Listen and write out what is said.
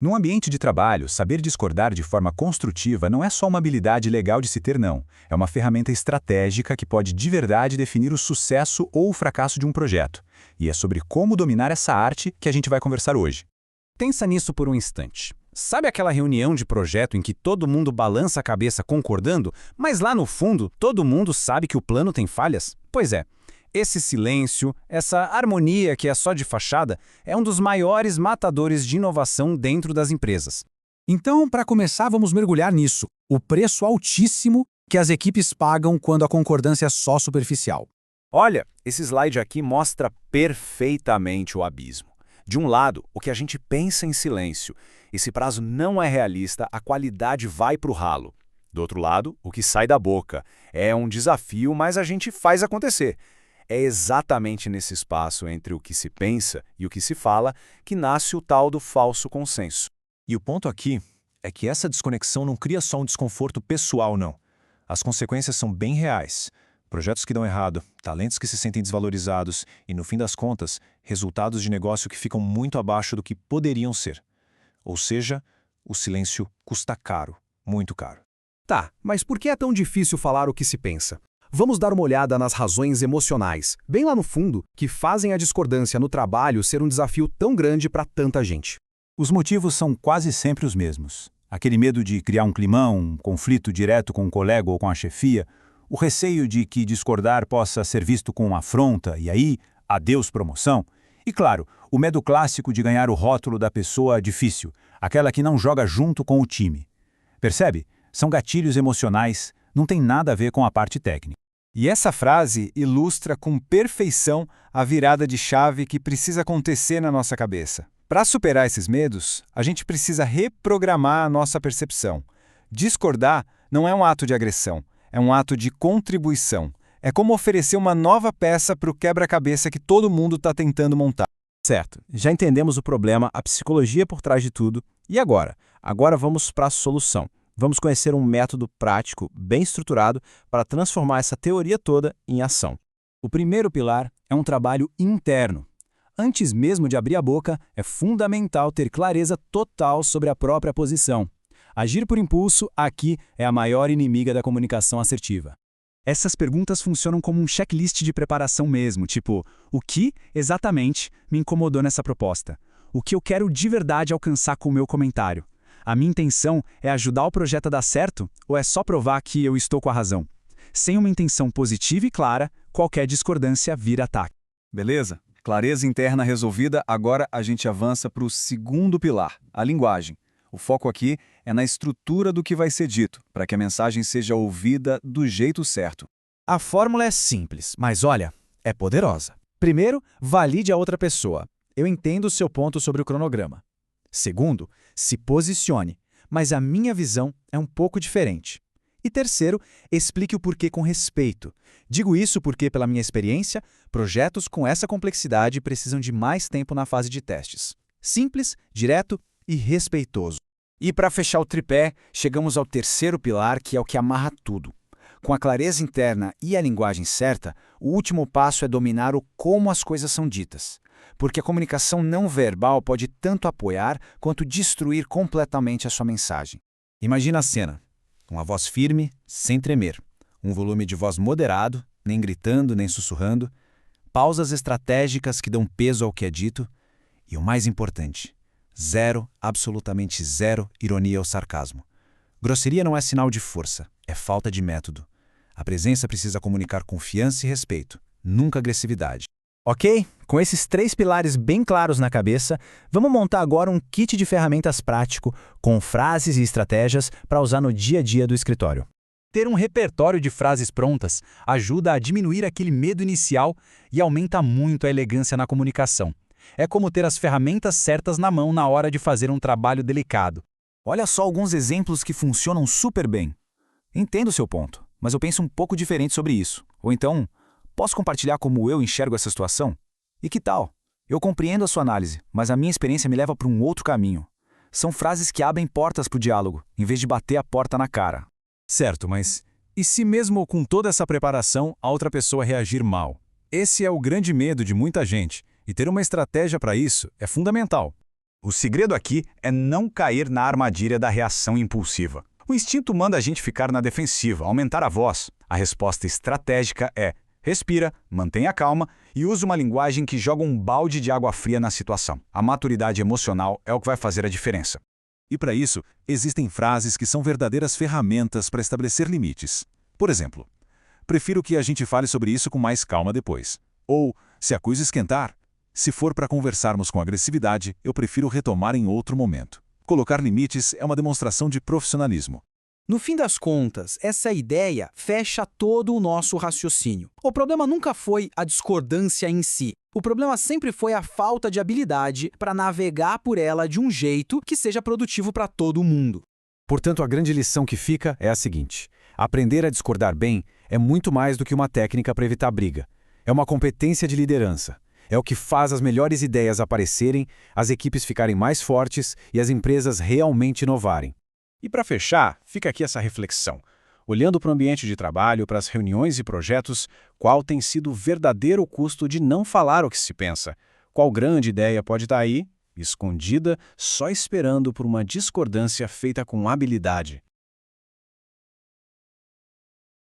Num ambiente de trabalho, saber discordar de forma construtiva não é só uma habilidade legal de se ter, não. É uma ferramenta estratégica que pode de verdade definir o sucesso ou o fracasso de um projeto. E é sobre como dominar essa arte que a gente vai conversar hoje. Pensa nisso por um instante. Sabe aquela reunião de projeto em que todo mundo balança a cabeça concordando, mas lá no fundo todo mundo sabe que o plano tem falhas? Pois é. Esse silêncio, essa harmonia que é só de fachada, é um dos maiores matadores de inovação dentro das empresas. Então, para começar, vamos mergulhar nisso. O preço altíssimo que as equipes pagam quando a concordância é só superficial. Olha, esse slide aqui mostra perfeitamente o abismo. De um lado, o que a gente pensa em silêncio. Esse prazo não é realista, a qualidade vai para o ralo. Do outro lado, o que sai da boca. É um desafio, mas a gente faz acontecer. É exatamente nesse espaço entre o que se pensa e o que se fala que nasce o tal do falso consenso. E o ponto aqui é que essa desconexão não cria só um desconforto pessoal, não. As consequências são bem reais. Projetos que dão errado, talentos que se sentem desvalorizados e, no fim das contas, resultados de negócio que ficam muito abaixo do que poderiam ser. Ou seja, o silêncio custa caro, muito caro. Tá, mas por que é tão difícil falar o que se pensa? Vamos dar uma olhada nas razões emocionais, bem lá no fundo, que fazem a discordância no trabalho ser um desafio tão grande para tanta gente. Os motivos são quase sempre os mesmos. Aquele medo de criar um climão, um conflito direto com um colega ou com a chefia, o receio de que discordar possa ser visto com afronta e aí, adeus promoção. E claro, o medo clássico de ganhar o rótulo da pessoa difícil, aquela que não joga junto com o time. Percebe? São gatilhos emocionais, não tem nada a ver com a parte técnica. E essa frase ilustra com perfeição a virada de chave que precisa acontecer na nossa cabeça. Para superar esses medos, a gente precisa reprogramar a nossa percepção. Discordar não é um ato de agressão, é um ato de contribuição. É como oferecer uma nova peça para o quebra-cabeça que todo mundo está tentando montar. Certo, já entendemos o problema, a psicologia por trás de tudo. E agora? Agora vamos para a solução. Vamos conhecer um método prático, bem estruturado, para transformar essa teoria toda em ação. O primeiro pilar é um trabalho interno. Antes mesmo de abrir a boca, é fundamental ter clareza total sobre a própria posição. Agir por impulso, aqui, é a maior inimiga da comunicação assertiva. Essas perguntas funcionam como um checklist de preparação mesmo, tipo, o que exatamente me incomodou nessa proposta? O que eu quero de verdade alcançar com o meu comentário? A minha intenção é ajudar o projeto a dar certo ou é só provar que eu estou com a razão? Sem uma intenção positiva e clara, qualquer discordância vira ataque. Beleza? Clareza interna resolvida, agora a gente avança para o segundo pilar, a linguagem. O foco aqui é na estrutura do que vai ser dito, para que a mensagem seja ouvida do jeito certo. A fórmula é simples, mas olha, é poderosa. Primeiro, valide a outra pessoa. Eu entendo o seu ponto sobre o cronograma. Segundo, se posicione, mas a minha visão é um pouco diferente. E terceiro, explique o porquê com respeito. Digo isso porque, pela minha experiência, projetos com essa complexidade precisam de mais tempo na fase de testes. Simples, direto e respeitoso. E para fechar o tripé, chegamos ao terceiro pilar, que é o que amarra tudo. Com a clareza interna e a linguagem certa, o último passo é dominar o como as coisas são ditas. Porque a comunicação não verbal pode tanto apoiar quanto destruir completamente a sua mensagem. Imagina a cena. Uma voz firme, sem tremer. Um volume de voz moderado, nem gritando, nem sussurrando. Pausas estratégicas que dão peso ao que é dito. E o mais importante, zero, absolutamente zero, ironia ou sarcasmo. Grosseria não é sinal de força, é falta de método. A presença precisa comunicar confiança e respeito, nunca agressividade. Ok? Com esses 3 pilares bem claros na cabeça, vamos montar agora um kit de ferramentas prático com frases e estratégias para usar no dia a dia do escritório. Ter um repertório de frases prontas ajuda a diminuir aquele medo inicial e aumenta muito a elegância na comunicação. É como ter as ferramentas certas na mão na hora de fazer um trabalho delicado. Olha só alguns exemplos que funcionam super bem. Entendo o seu ponto, mas eu penso um pouco diferente sobre isso. Ou então, posso compartilhar como eu enxergo essa situação? E que tal? Eu compreendo a sua análise, mas a minha experiência me leva para um outro caminho. São frases que abrem portas para o diálogo, em vez de bater a porta na cara. Certo, mas e se mesmo com toda essa preparação, a outra pessoa reagir mal? Esse é o grande medo de muita gente, e ter uma estratégia para isso é fundamental. O segredo aqui é não cair na armadilha da reação impulsiva. O instinto manda a gente ficar na defensiva, aumentar a voz. A resposta estratégica é: respira, mantenha calma e use uma linguagem que joga um balde de água fria na situação. A maturidade emocional é o que vai fazer a diferença. E para isso, existem frases que são verdadeiras ferramentas para estabelecer limites. Por exemplo, prefiro que a gente fale sobre isso com mais calma depois. Ou, se a coisa esquentar, se for para conversarmos com agressividade, eu prefiro retomar em outro momento. Colocar limites é uma demonstração de profissionalismo. No fim das contas, essa ideia fecha todo o nosso raciocínio. O problema nunca foi a discordância em si. O problema sempre foi a falta de habilidade para navegar por ela de um jeito que seja produtivo para todo mundo. Portanto, a grande lição que fica é a seguinte: aprender a discordar bem é muito mais do que uma técnica para evitar briga. É uma competência de liderança. É o que faz as melhores ideias aparecerem, as equipes ficarem mais fortes e as empresas realmente inovarem. E para fechar, fica aqui essa reflexão. Olhando para o ambiente de trabalho, para as reuniões e projetos, qual tem sido o verdadeiro custo de não falar o que se pensa? Qual grande ideia pode estar aí, escondida, só esperando por uma discordância feita com habilidade?